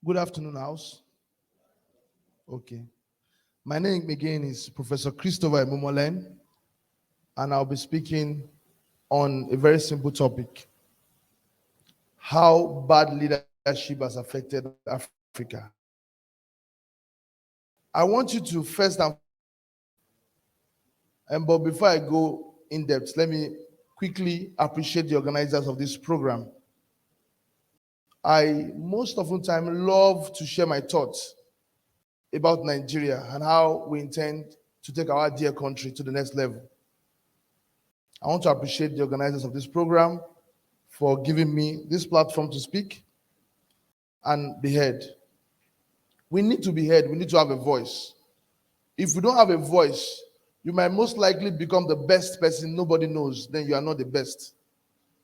Good afternoon, house. Okay. My name again is Professor Christopher Imumolen, and I'll be speaking on a very simple topic: how bad leadership has affected Africa. I want you to first but before I go in depth, let me quickly appreciate the organizers of this program. I most often time love to share my thoughts about Nigeria and how we intend to take our dear country to the next level. I want to appreciate the organizers of this program for giving me this platform to speak and be heard. We need to be heard. We need to have a voice. If we don't have a voice, you might most likely become the best person nobody knows, then you are not the best.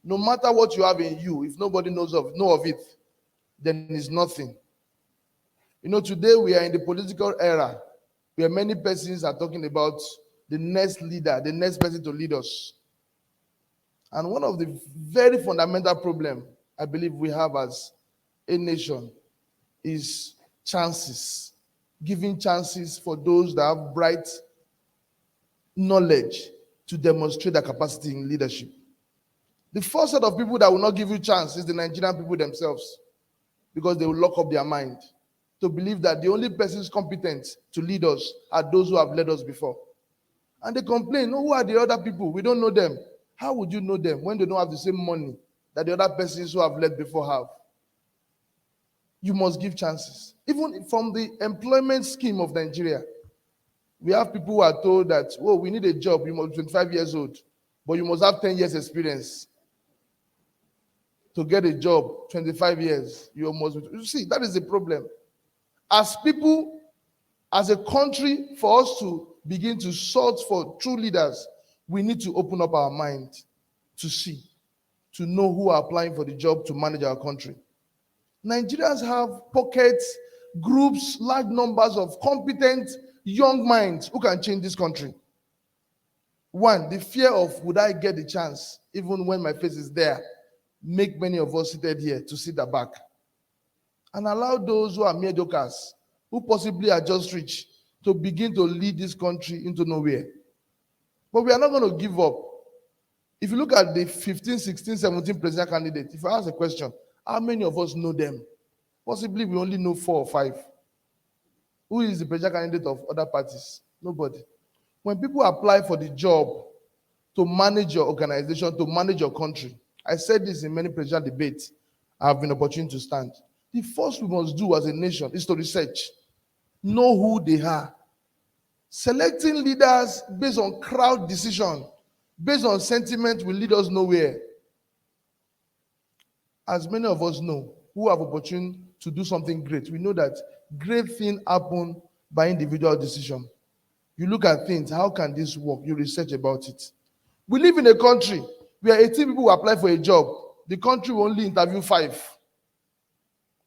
No matter what you have in you, if nobody know of it, then it's nothing. Today we are in the political era where many persons are talking about the next leader, the next person to lead us. And one of the very fundamental problems I believe we have as a nation is chances, giving chances for those that have bright knowledge to demonstrate their capacity in leadership. The first set of people that will not give you chance is the Nigerian people themselves, because they will lock up their mind to believe that the only persons competent to lead us are those who have led us before. And they complain, who are the other people? We don't know them. How would you know them when they don't have the same money that the other persons who have led before have? You must give chances. Even from the employment scheme of Nigeria, we have people who are told that, we need a job, you must be 25 years old, but you must have 10 years experience. To get a job, 25 years, you see, that is the problem. As people, as a country, for us to begin to search for true leaders, we need to open up our mind to see, to know who are applying for the job to manage our country. Nigerians have pockets, groups, large numbers of competent young minds who can change this country. One, the fear of, would I get the chance, even when my face is there, make many of us seated here to sit at back. And allow those who are mediocres, who possibly are just rich, to begin to lead this country into nowhere. But we are not going to give up. If you look at the 15, 16, 17 presidential candidates, if I ask a question, how many of us know them? Possibly we only know 4 or 5. Who is the presidential candidate of other parties? Nobody. When people apply for the job to manage your organization, to manage your country, I said this in many presidential debates I have been opportunity to stand. The first we must do as a nation is to research, know who they are. Selecting leaders based on crowd decision, based on sentiment, will lead us nowhere. As many of us know, who have opportunity to do something great, we know that great things happen by individual decision. You look at things, how can this work? You research about it. We live in a country where 18 people who apply for a job, the country will only interview 5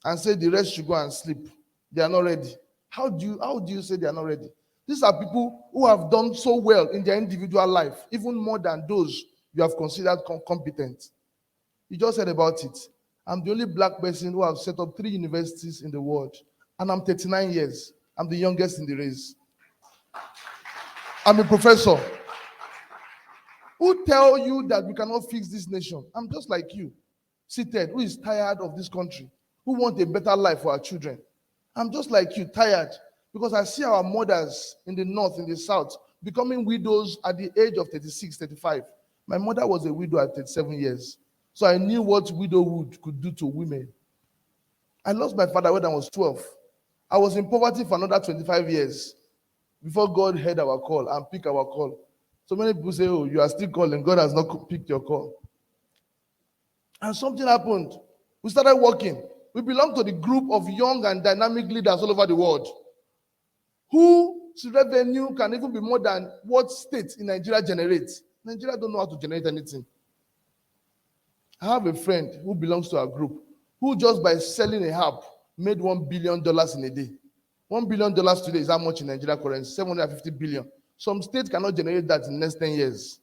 and say the rest should go and sleep. They are not ready. How do you say they are not ready? These are people who have done so well in their individual life, even more than those you have considered competent. You just said about it. I'm the only black person who have set up 3 universities in the world, and I'm 39 years. I'm the youngest in the race. I'm a professor. Who tell you that we cannot fix this nation? I'm just like you, seated, who is tired of this country, who want a better life for our children. I'm just like you, tired, because I see our mothers in the north, in the south, becoming widows at the age of 36, 35. My mother was a widow at 37 years. So I knew what widowhood could do to women. I lost my father when I was 12. I was in poverty for another 25 years before God heard our call and picked our call. So many people say, you are still calling. God has not picked your call. And something happened. We started working. We belong to the group of young and dynamic leaders all over the world whose revenue can even be more than what state in Nigeria generates. Nigeria don't know how to generate anything. I have a friend who belongs to our group who just by selling a harp made $1 billion in a day. $1 billion today is how much in Nigeria currency? 750 billion. Some states cannot generate that in the next 10 years.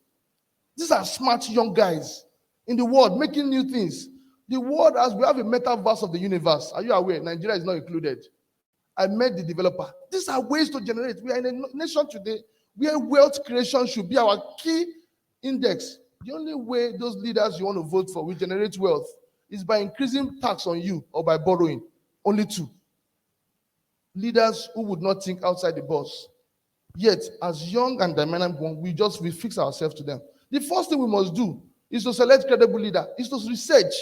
These are smart young guys in the world making new things. The world, as we have a metaverse of the universe. Are you aware? Nigeria is not included. I met the developer. These are ways to generate. We are in a nation today where wealth creation should be our key index. The only way those leaders you want to vote for will generate wealth is by increasing tax on you or by borrowing. Only two. Leaders who would not think outside the box. Yet, as young and dynamic ones, we fix ourselves to them. The first thing we must do is to select credible leader, is to research,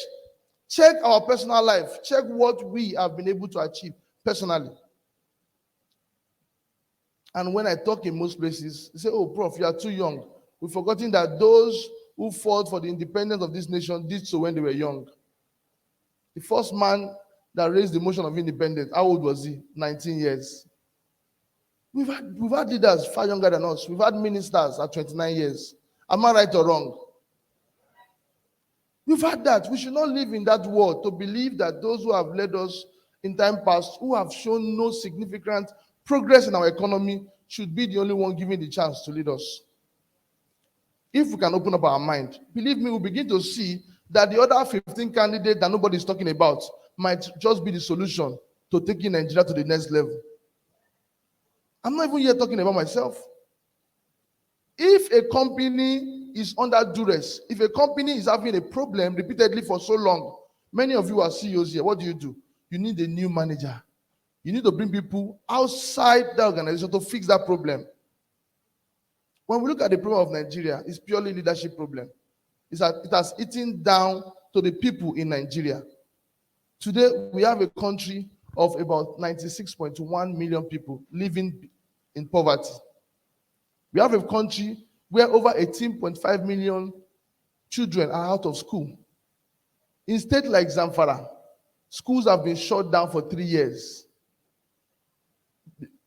check our personal life, check what we have been able to achieve personally. And when I talk in most places, they say, oh, Prof, you are too young. We've forgotten that those who fought for the independence of this nation did so when they were young. The first man that raised the motion of independence, how old was he? 19 years. We've had leaders far younger than us. We've had ministers at 29 years. Am I right or wrong? We've had that. We should not live in that world to believe that those who have led us in time past, who have shown no significant progress in our economy, should be the only one given the chance to lead us. If we can open up our mind, believe me, we'll begin to see that the other 15 candidates that nobody is talking about might just be the solution to taking Nigeria to the next level. I'm not even here talking about myself. If a company is under duress, if a company is having a problem repeatedly for so long, many of you are CEOs here, what do? You need a new manager. You need to bring people outside the organization to fix that problem. When we look at the problem of Nigeria, it's purely leadership problem. It has eaten down to the people in Nigeria. Today, we have a country of about 96.1 million people living in poverty. We have a country where over 18.5 million children are out of school. In states like Zamfara, schools have been shut down for 3 years.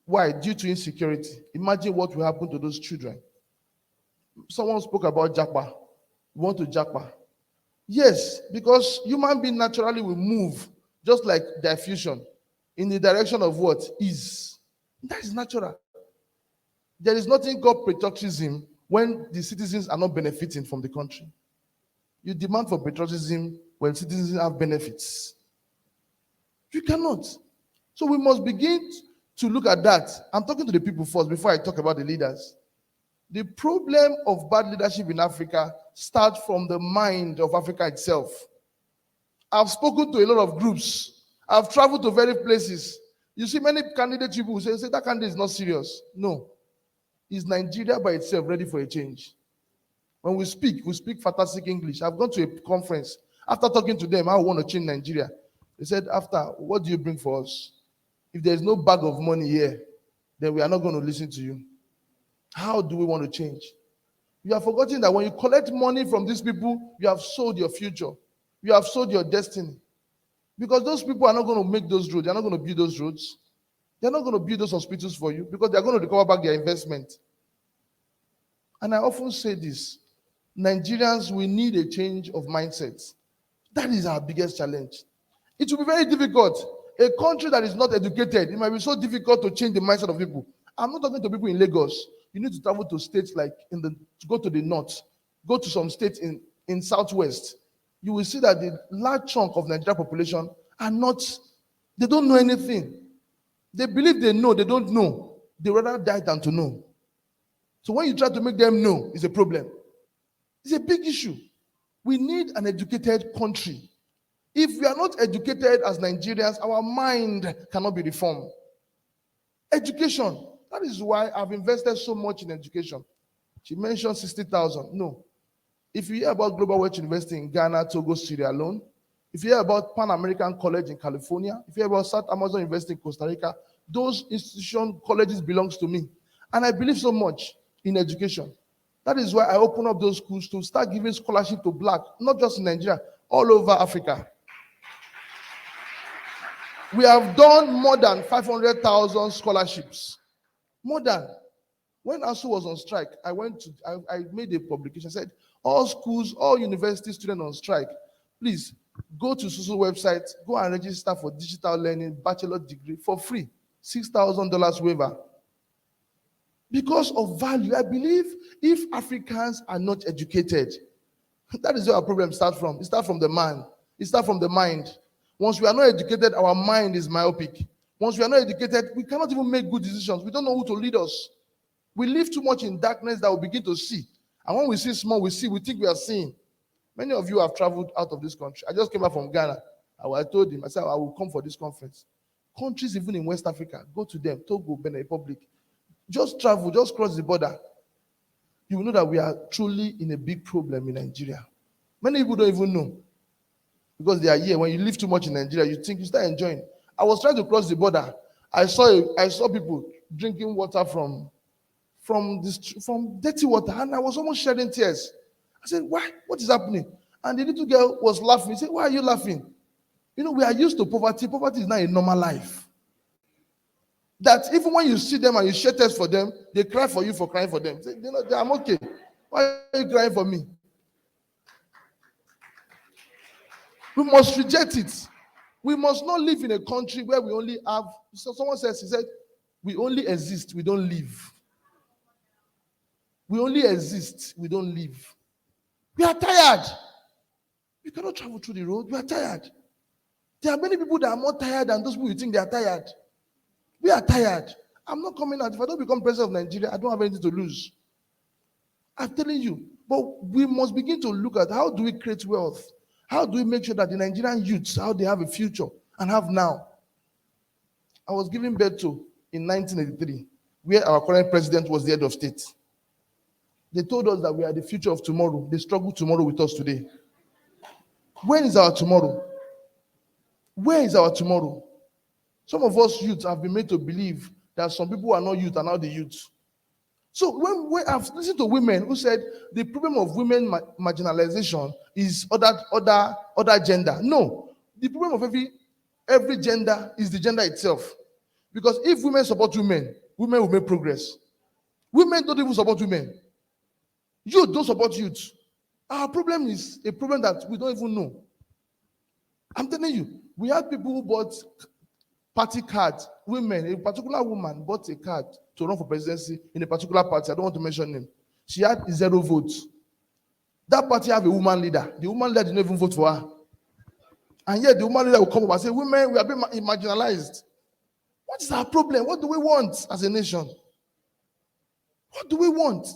Why? Due to insecurity. Imagine what will happen to those children. Someone spoke about Japa. We want to Japa. Yes, because human being naturally will move, just like diffusion, in the direction of what is. That is natural. There is nothing called patriotism when the citizens are not benefiting from the country. You demand for patriotism when citizens have benefits. You cannot. So we must begin to look at that. I'm talking to the people first before I talk about the leaders. The problem of bad leadership in Africa starts from the mind of Africa itself. I've spoken to a lot of groups. I've traveled to various places. You see many candidate people who say that candidate is not serious. No. Is Nigeria by itself ready for a change? When we speak fantastic English. I've gone to a conference. After talking to them, I want to change Nigeria. They said, after, what do you bring for us? If there's no bag of money here, then we are not going to listen to you. How do we want to change? You have forgotten that when you collect money from these people, you have sold your future. You have sold your destiny. Because those people are not going to make those roads. They're not going to build those roads. They're not going to build those hospitals for you because they're going to recover back their investment. And I often say this, Nigerians, we need a change of mindset. That is our biggest challenge. It will be very difficult. A country that is not educated, it might be so difficult to change the mindset of people. I'm not talking to people in Lagos. You need to travel to states like to go to the north, go to some states in southwest. You will see that the large chunk of Nigerian population are not, they don't know anything. They believe they know, they don't know. They rather die than to know. So when you try to make them know, it's a problem. It's a big issue. We need an educated country. If we are not educated as Nigerians, our mind cannot be reformed. Education. That is why I've invested so much in education. She mentioned 60,000. No. If you hear about Global Wealth University in Ghana, Togo, Sierra Leone, if you hear about Pan American College in California, if you hear about South Amazon University in Costa Rica, those colleges belongs to me. And I believe so much in education. That is why I open up those schools to start giving scholarship to black, not just in Nigeria, all over Africa. We have done more than 500,000 scholarships. More than. When ASU was on strike, I made a publication. I said, all schools, all university students on strike, please go to SUSU website, go and register for digital learning, bachelor degree for free, $6,000 waiver. Because of value, I believe if Africans are not educated, that is where our problem starts from. It starts from the man. It starts from the mind. Once we are not educated, our mind is myopic. Once we are not educated, we cannot even make good decisions. We don't know who to lead us. We live too much in darkness that we begin to see. And when we see small, we think we are seeing. Many of you have traveled out of this country. I just came back from Ghana. I told him, I said, I will come for this conference. Countries even in West Africa, go to them, Togo, Benin Republic. Just travel, just cross the border. You will know that we are truly in a big problem in Nigeria. Many people don't even know because they are here. When you live too much in Nigeria, you think you start enjoying. I was trying to cross the border. I saw people drinking water from dirty water, and I was almost shedding tears. I said, why? What is happening? And the little girl was laughing. She said, why are you laughing? You know, we are used to poverty. Poverty is not a normal life. That even when you see them and you shed tears for them, they cry for you for crying for them. Say, you know, I'm okay. Why are you crying for me? We must reject it. We must not live in a country where we only have, so someone says, he said, we only exist, we don't live. We only exist, we don't live. We are tired. We cannot travel through the road. We are tired. There are many people that are more tired than those people who think they are tired. We are tired. I'm not coming out. If I don't become president of Nigeria, I don't have anything to lose. I'm telling you. But we must begin to look at how do we create wealth? How do we make sure that the Nigerian youths, how they have a future and have now? I was given birth to in 1983, where our current president was the head of state. They told us that we are the future of tomorrow. They struggle tomorrow with us today. When is our tomorrow? Where is our tomorrow? Some of us youth have been made to believe that some people who are not youth are now the youth. So when I've listened to women who said the problem of women marginalization is other gender. No, the problem of every gender is the gender itself. Because if women support women, women will make progress. Women don't even support women. Youth don't support youth. Our problem is a problem that we don't even know. I'm telling you, we have people who bought party cards. Women, a particular woman bought a card to run for presidency in a particular party. I don't want to mention him. She had 0 votes. That party have a woman leader. The woman leader didn't even vote for her. And yet the woman leader will come up and say, women, we are being marginalized. What is our problem? What do we want as a nation? What do we want?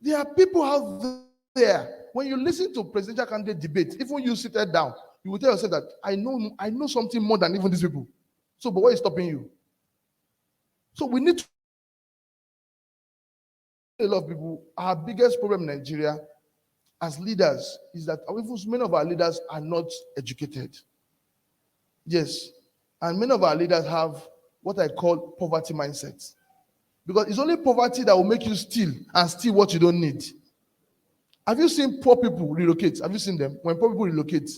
There are people out there. When you listen to presidential candidate debate, even you seated down, you will tell yourself that I know something more than even these people. So, but what is stopping you? So we need to, a lot of people, our biggest problem in Nigeria as leaders is that many of our leaders are not educated. Yes. And many of our leaders have what I call poverty mindset. Because it's only poverty that will make you steal and steal what you don't need. Have you seen poor people relocate? Have you seen them? When poor people relocate.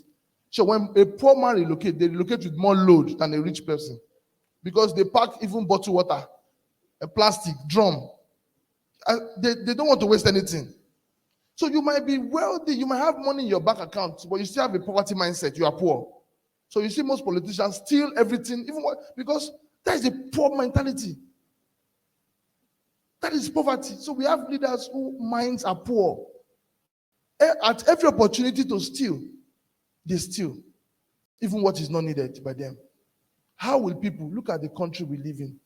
So when a poor man relocates, they relocate with more load than a rich person. Because they pack even bottled water, a plastic, drum. They don't want to waste anything. So you might be wealthy, you might have money in your bank account, but you still have a poverty mindset. You are poor. So you see most politicians steal everything, because that is a poor mentality. That is poverty. So we have leaders whose minds are poor. At every opportunity to steal, they steal, even what is not needed by them. How will people look at the country we live in?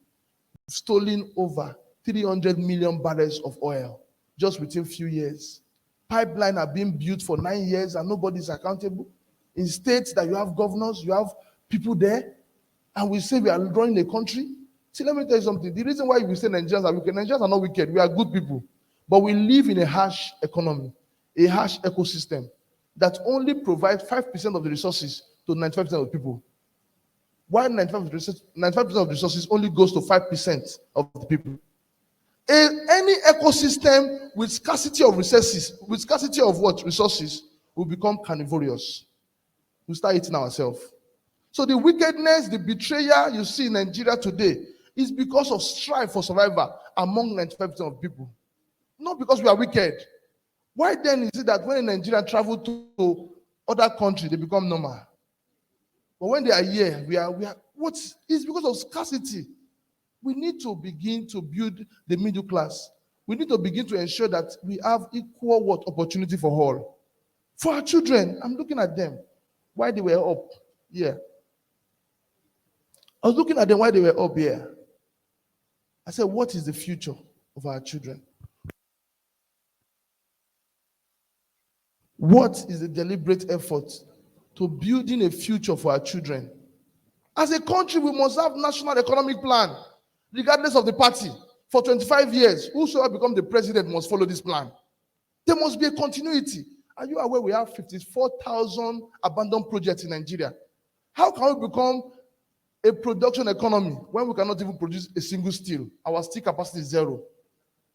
Stolen over 300 million barrels of oil just within a few years. Pipelines are being built for 9 years and nobody is accountable. In states that you have governors, you have people there, and we say we are running a country. See, let me tell you something. The reason why we say Nigerians are wicked, Nigerians are not wicked. We are good people. But we live in a harsh economy, a harsh ecosystem that only provides 5% of the resources to 95% of the people. While 95% of the resources only goes to 5% of the people. Any ecosystem with scarcity of resources, resources, will become carnivorous. We'll start eating ourselves. So the wickedness, the betrayal you see in Nigeria today is because of strife for survival among 95% of people. Not because we are wicked. Why then is it that when Nigerians travel to other countries, they become normal? But when they are here, it's because of scarcity. We need to begin to build the middle class. We need to begin to ensure that we have equal opportunity for all. For our children, I'm looking at them. Why they were up here. I was looking at them while they were up here. I said, what is the future of our children? What is the deliberate effort to building a future for our children? As a country, we must have national economic plan, regardless of the party. For 25 years, whosoever becomes the president must follow this plan. There must be a continuity. Are you aware we have 54,000 abandoned projects in Nigeria? How can we become a production economy when we cannot even produce a single steel? Our steel capacity is zero.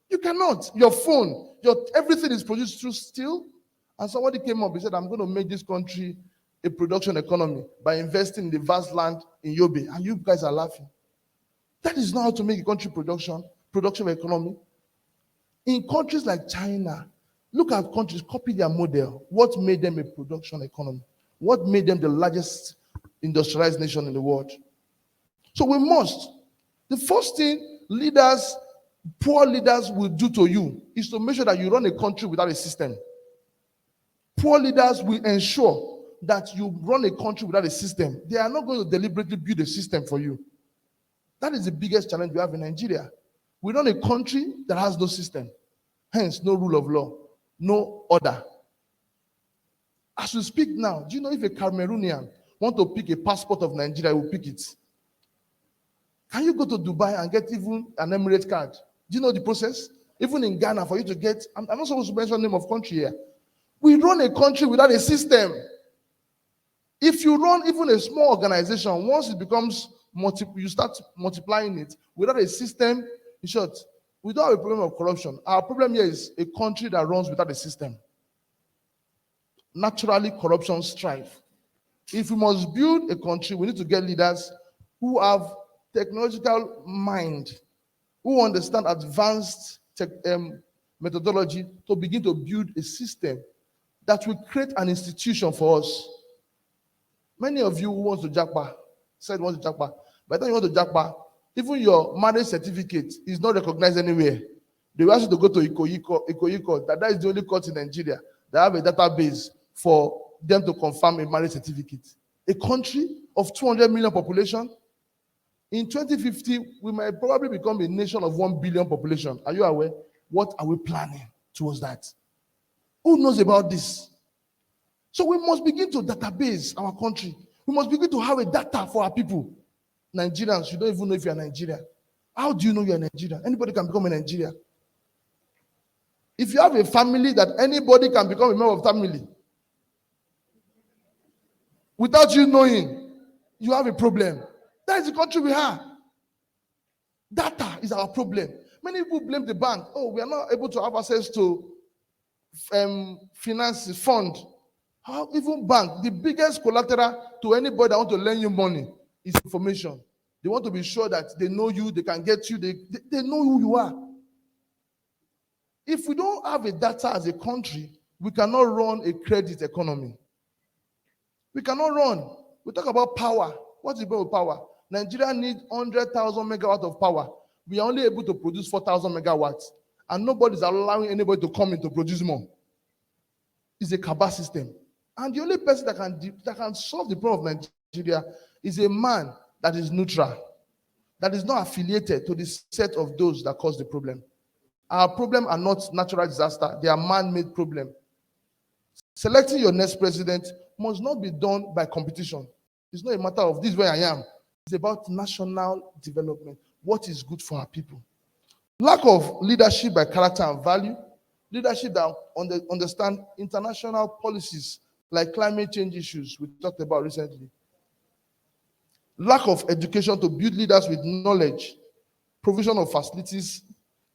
You cannot. Your phone, everything is produced through steel. And somebody came up, he said, I'm going to make this country a production economy by investing in the vast land in Yobe. And you guys are laughing. That is not how to make a country production economy. In countries like China, look at countries, copy their model. What made them a production economy? What made them the largest industrialized nation in the world? So we must. The first thing poor leaders will do to you is to make sure that you run a country without a system. Poor leaders will ensure that you run a country without a system. They are not going to deliberately build a system for you. That is the biggest challenge we have in Nigeria. We run a country that has no system. Hence, no rule of law, no order. As we speak now, do you know if a Cameroonian wants to pick a passport of Nigeria, he will pick it? Can you go to Dubai and get even an Emirates card? Do you know the process? Even in Ghana, for you to get, I'm not supposed to mention the name of country here. We run a country without a system. If you run even a small organization, once it becomes, you start multiplying it without a system, in short, we don't have a problem of corruption. Our problem here is a country that runs without a system. Naturally, corruption strive. If we must build a country, we need to get leaders who have technological mind, who understand advanced methodology to begin to build a system that will create an institution for us. Many of you who want to japa, said want to japa. By the time you want to japa, even your marriage certificate is not recognized anywhere. They will ask you to go to Ikoyi. That is the only court in Nigeria that have a database for them to confirm a marriage certificate. A country of 200 million population, in 2050, we might probably become a nation of 1 billion population. Are you aware? What are we planning towards that? Who knows about this? So we must begin to database our country. We must begin to have a data for our people. Nigerians, you don't even know if you're Nigerian. How do you know you're Nigerian? Anybody can become a Nigerian. If you have a family that anybody can become a member of family, without you knowing, you have a problem. That is the country we have. Data is our problem. Many people blame the bank. Oh, we are not able to have access to finance fund. How even bank, the biggest collateral to anybody that want to lend you money is information. They want to be sure that they know you, they can get you, they know who you are. If we don't have a data as a country, we cannot run a credit economy. We cannot run. We talk about power. What's the point of power? Nigeria needs 100,000 megawatts of power. We are only able to produce 4,000 megawatts. And nobody's allowing anybody to come in to produce more. It's a cabal system. And the only person that can solve the problem of Nigeria is a man that is neutral, that is not affiliated to the set of those that cause the problem. Our problem are not natural disaster. They are man-made problem. Selecting your next president must not be done by competition. It's not a matter of this is where I am. It's about national development. What is good for our people? Lack of leadership by character and value. Leadership that understand international policies like climate change issues we talked about recently. Lack of education to build leaders with knowledge. Provision of facilities.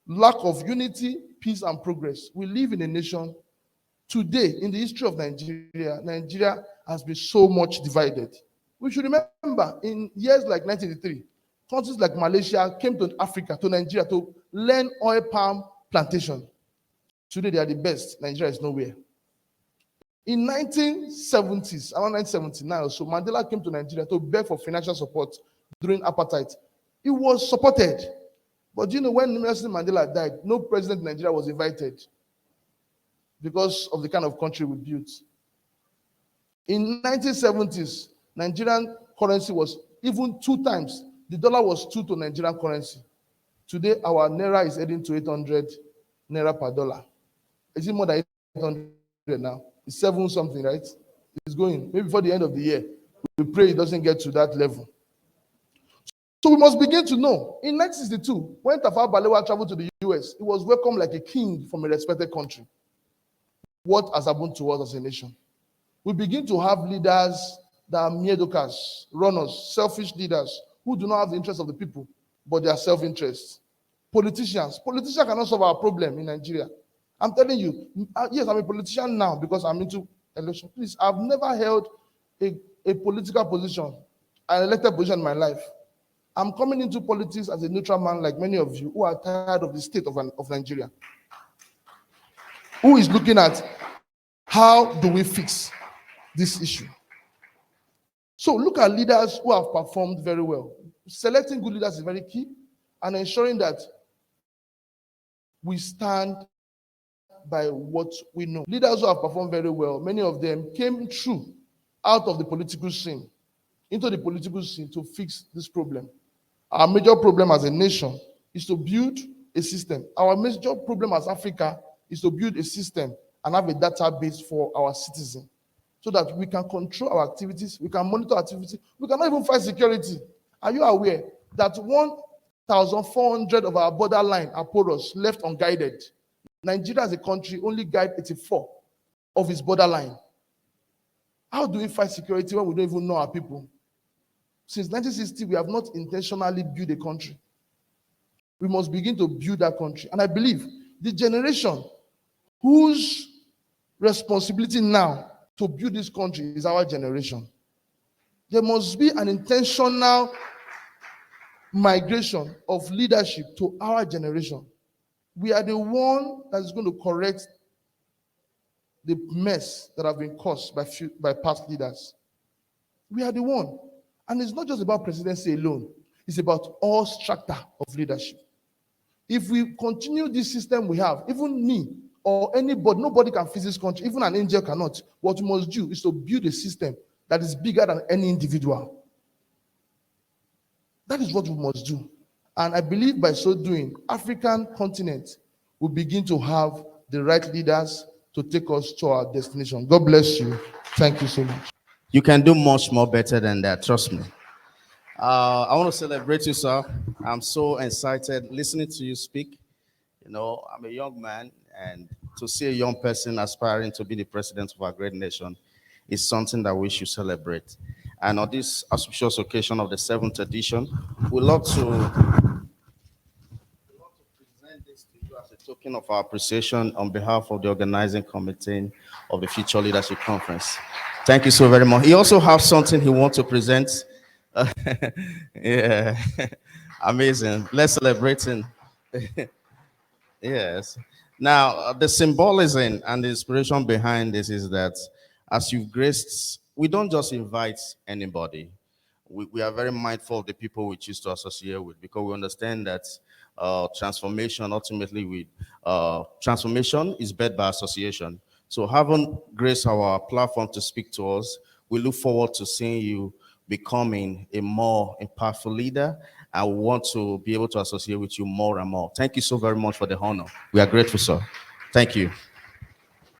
Lack of unity, peace, and progress. We live in a nation today, in the history of Nigeria, Nigeria has been so much divided. We should remember, in years like 1983, countries like Malaysia came to Africa, to Nigeria, to learn oil palm plantation. Today, they are the best. Nigeria is nowhere. In 1970s, around 1979 or so, Mandela came to Nigeria to beg for financial support during apartheid. He was supported. But you know, when Nelson Mandela died, no president in Nigeria was invited because of the kind of country we built. In 1970s, Nigerian currency was even 2 times. The dollar was 2 to Nigerian currency. Today, our naira is heading to 800 naira per dollar. Is it more than 800 now? It's 7 something, right? It's going. Maybe before the end of the year. We pray it doesn't get to that level. So we must begin to know. In 1962, when Tafawa Balewa traveled to the US, he was welcomed like a king from a respected country. What has happened to us as a nation? We begin to have leaders that are mediocres, runners, selfish leaders who do not have the interest of the people, but their self-interest. Politicians cannot solve our problem in Nigeria. I'm telling you, yes, I'm a politician now because I'm into election. Please, I've never held a political position, an elected position in my life. I'm coming into politics as a neutral man like many of you who are tired of the state of Nigeria. Who is looking at how do we fix this issue? So look at leaders who have performed very well. Selecting good leaders is very key, and ensuring that we stand by what we know. Leaders who have performed very well, many of them came through out of the political scene, into the political scene to fix this problem. Our major problem as a nation is to build a system. Our major problem as Africa is to build a system and have a database for our citizens so that we can control our activities, we can monitor activities, we cannot even fight security. Are you aware that 1,400 of our borderline are porous, left unguided? Nigeria as a country only guide 84 of its borderline. How do we fight security when we don't even know our people? Since 1960, we have not intentionally built a country. We must begin to build that country. And I believe the generation whose responsibility now to build this country is our generation. There must be an intentional migration of leadership to our generation. We are the one that is going to correct the mess that have been caused by past leaders. We are the one. And it's not just about presidency alone. It's about all strata of leadership. If we continue this system we have, even me or anybody, nobody can fix this country, even an angel cannot. What we must do is to build a system that is bigger than any individual. That is what we must do. And I believe by so doing, African continent will begin to have the right leaders to take us to our destination. God bless you. Thank you so much. You can do much more better than that, trust me. I want to celebrate you, sir. I'm so excited listening to you speak. You know, I'm a young man, and to see a young person aspiring to be the president of our great nation is something that we should celebrate. And on this auspicious occasion of the 7th edition, we'd love to present this to you as a token of our appreciation on behalf of the organizing committee of the Future Leadership Conference. Thank you so very much. He also has something he wants to present. Yeah, amazing. Let's celebrate him. Yes. Now, the symbolism and the inspiration behind this is that as you've graced, we don't just invite anybody. We are very mindful of the people we choose to associate with, because we understand that transformation ultimately transformation is birthed by association. So having graced our platform to speak to us, we look forward to seeing you becoming a more impactful leader, and we want to be able to associate with you more and more. Thank you so very much for the honor. We are grateful, sir. Thank you.